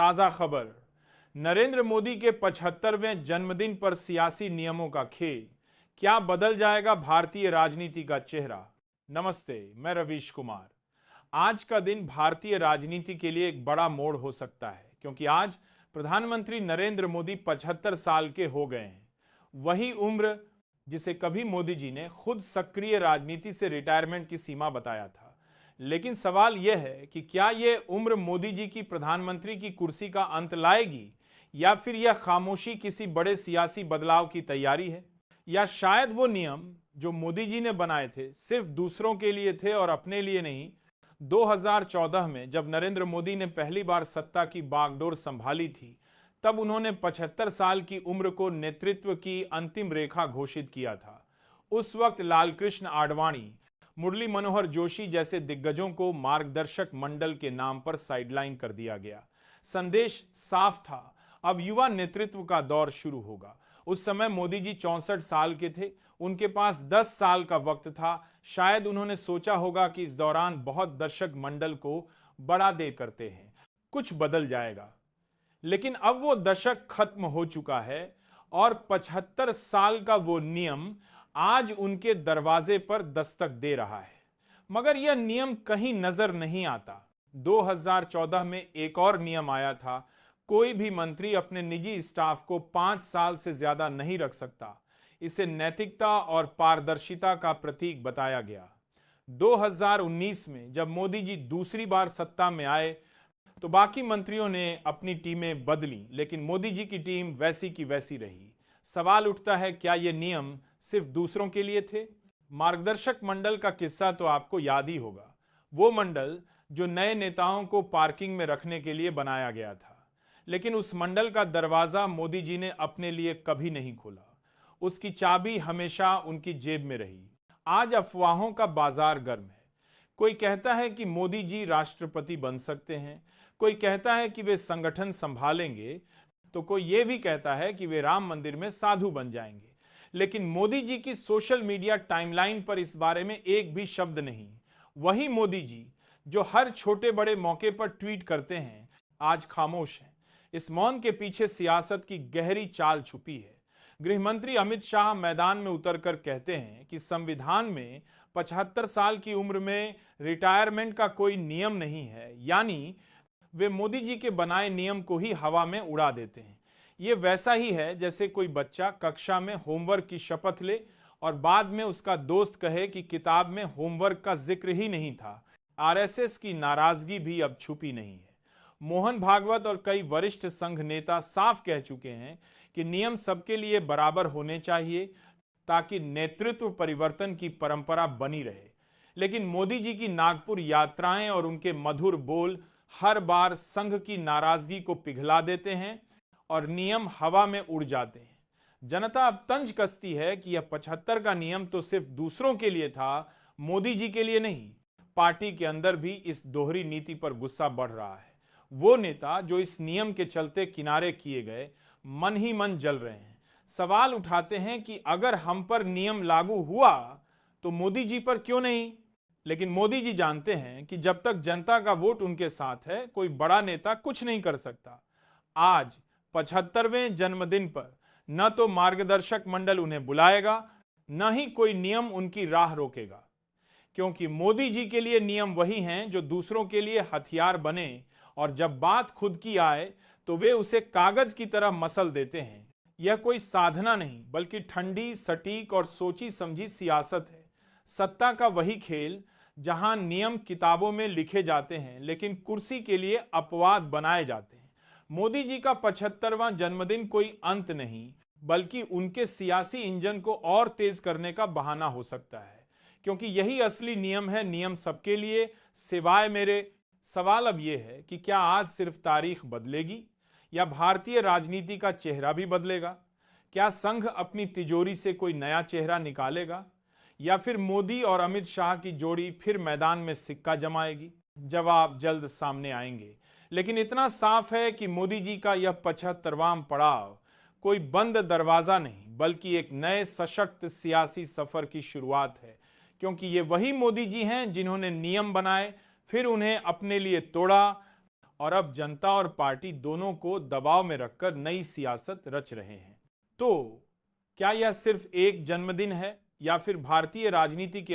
ताजा खबर। नरेंद्र मोदी के 75वें जन्मदिन पर सियासी नियमों का खेल। क्या बदल जाएगा भारतीय राजनीति का चेहरा? नमस्ते, मैं रवीश कुमार। आज का दिन भारतीय राजनीति के लिए एक बड़ा मोड़ हो सकता है, क्योंकि आज प्रधानमंत्री नरेंद्र मोदी 75 साल के हो गए हैं। वही उम्र जिसे कभी मोदी जी ने खुद सक्रिय राजनीति से रिटायरमेंट की सीमा बताया था। लेकिन सवाल यह है कि क्या यह उम्र मोदी जी की प्रधानमंत्री की कुर्सी का अंत लाएगी, या फिर यह खामोशी किसी बड़े सियासी बदलाव की तैयारी है? या शायद वो नियम जो मोदी जी ने बनाए थे सिर्फ दूसरों के लिए थे और अपने लिए नहीं। 2014 में जब नरेंद्र मोदी ने पहली बार सत्ता की बागडोर संभाली थी, तब उन्होंने 75 साल की उम्र को नेतृत्व की अंतिम रेखा घोषित किया था। उस वक्त लालकृष्ण आडवाणी, मुरली मनोहर जोशी जैसे दिग्गजों को मार्गदर्शक मंडल के नाम पर साइडलाइन कर दिया गया। संदेश साफ था, अब युवा नेतृत्व का दौर शुरू होगा। उस समय मोदी जी 64 साल के थे, उनके पास 10 साल का वक्त था। शायद उन्होंने सोचा होगा कि इस दौरान बहुत दर्शक मंडल को बड़ा दे करते हैं, कुछ बदल जाएगा। लेकिन अब वो दशक खत्म हो चुका है और 75 साल का वो नियम आज उनके दरवाजे पर दस्तक दे रहा है। मगर यह नियम कहीं नजर नहीं आता। 2014 में एक और नियम आया था, कोई भी मंत्री अपने निजी स्टाफ को 5 साल से ज्यादा नहीं रख सकता। इसे नैतिकता और पारदर्शिता का प्रतीक बताया गया। 2019 में जब मोदी जी दूसरी बार सत्ता में आए तो बाकी मंत्रियों ने अपनी टीमें बदली, लेकिन मोदी जी की टीम वैसी की वैसी रही। सवाल उठता है, क्या ये नियम सिर्फ दूसरों के लिए थे? मार्गदर्शक मंडल का किस्सा तो आपको याद ही होगा। वो मंडल जो नए नेताओं को पार्किंग में रखने के लिए बनाया गया था, लेकिन उस मंडल का दरवाजा मोदी जी ने अपने लिए कभी नहीं खोला। उसकी चाबी हमेशा उनकी जेब में रही। आज अफवाहों का बाजार गर्म है। कोई कहता है कि मोदी जी राष्ट्रपति बन सकते हैं, कोई कहता है कि वे संगठन संभालेंगे, तो कोई यह भी कहता है कि वे राम मंदिर में साधु बन जाएंगे। लेकिन मोदी जी की सोशल मीडिया टाइमलाइन पर इस बारे में एक भी शब्द नहीं। वही मोदी जी जो हर छोटे बड़े मौके पर ट्वीट करते हैं, आज खामोश हैं। इस मौन के पीछे सियासत की गहरी चाल छुपी है। गृहमंत्री अमित शाह मैदान में उतरकर कहते हैं कि संविधान में 75 साल की उम्र में रिटायरमेंट का कोई नियम नहीं है, यानी वे मोदी जी के बनाए नियम को ही हवा में उड़ा देते हैं। ये वैसा ही है जैसे कोई बच्चा कक्षा में होमवर्क की शपथ ले और बाद में उसका दोस्त कहे कि किताब में होमवर्क का जिक्र ही नहीं था। आरएसएस की नाराजगी भी अब छुपी नहीं है। मोहन भागवत और कई वरिष्ठ संघ नेता साफ कह चुके हैं कि नियम सबके लिए बराबर होने चाहिए, ताकि नेतृत्व परिवर्तन की परंपरा बनी रहे। लेकिन मोदी जी की नागपुर यात्राएं और उनके मधुर बोल हर बार संघ की नाराजगी को पिघला देते हैं और नियम हवा में उड़ जाते हैं। जनता अब तंज कसती है कि यह 75 का नियम तो सिर्फ दूसरों के लिए था, मोदी जी के लिए नहीं। पार्टी के अंदर भी इस दोहरी नीति पर गुस्सा बढ़ रहा है। वो नेता जो इस नियम के चलते किनारे किए गए, मन ही मन जल रहे हैं। सवाल उठाते हैं कि अगर हम पर नियम लागू हुआ तो मोदी जी पर क्यों नहीं? लेकिन मोदी जी जानते हैं कि जब तक जनता का वोट उनके साथ है, कोई बड़ा नेता कुछ नहीं कर सकता। आज 75वें जन्मदिन पर न तो मार्गदर्शक मंडल उन्हें बुलाएगा, न ही कोई नियम उनकी राह रोकेगा, क्योंकि मोदी जी के लिए नियम वही हैं जो दूसरों के लिए हथियार बने, और जब बात खुद की आए तो वे उसे कागज की तरह मसल देते हैं। यह कोई साधना नहीं, बल्कि ठंडी, सटीक और सोची समझी सियासत है। सत्ता का वही खेल जहां नियम किताबों में लिखे जाते हैं, लेकिन कुर्सी के लिए अपवाद बनाए जाते हैं। मोदी जी का 75वां जन्मदिन कोई अंत नहीं, बल्कि उनके सियासी इंजन को और तेज करने का बहाना हो सकता है, क्योंकि यही असली नियम है, नियम सबके लिए सिवाय मेरे। सवाल अब यह है कि क्या आज सिर्फ तारीख बदलेगी या भारतीय राजनीति का चेहरा भी बदलेगा? क्या संघ अपनी तिजोरी से कोई नया चेहरा निकालेगा, या फिर मोदी और अमित शाह की जोड़ी फिर मैदान में सिक्का जमाएगी? जवाब जल्द सामने आएंगे। लेकिन इतना साफ है कि मोदी जी का यह 75वां पड़ाव कोई बंद दरवाजा नहीं, बल्कि एक नए सशक्त सियासी सफर की शुरुआत है। क्योंकि ये वही मोदी जी हैं जिन्होंने नियम बनाए, फिर उन्हें अपने लिए तोड़ा और अब जनता और पार्टी दोनों को दबाव में रखकर नई सियासत रच रहे हैं। तो क्या यह सिर्फ एक जन्मदिन है या फिर भारतीय राजनीति के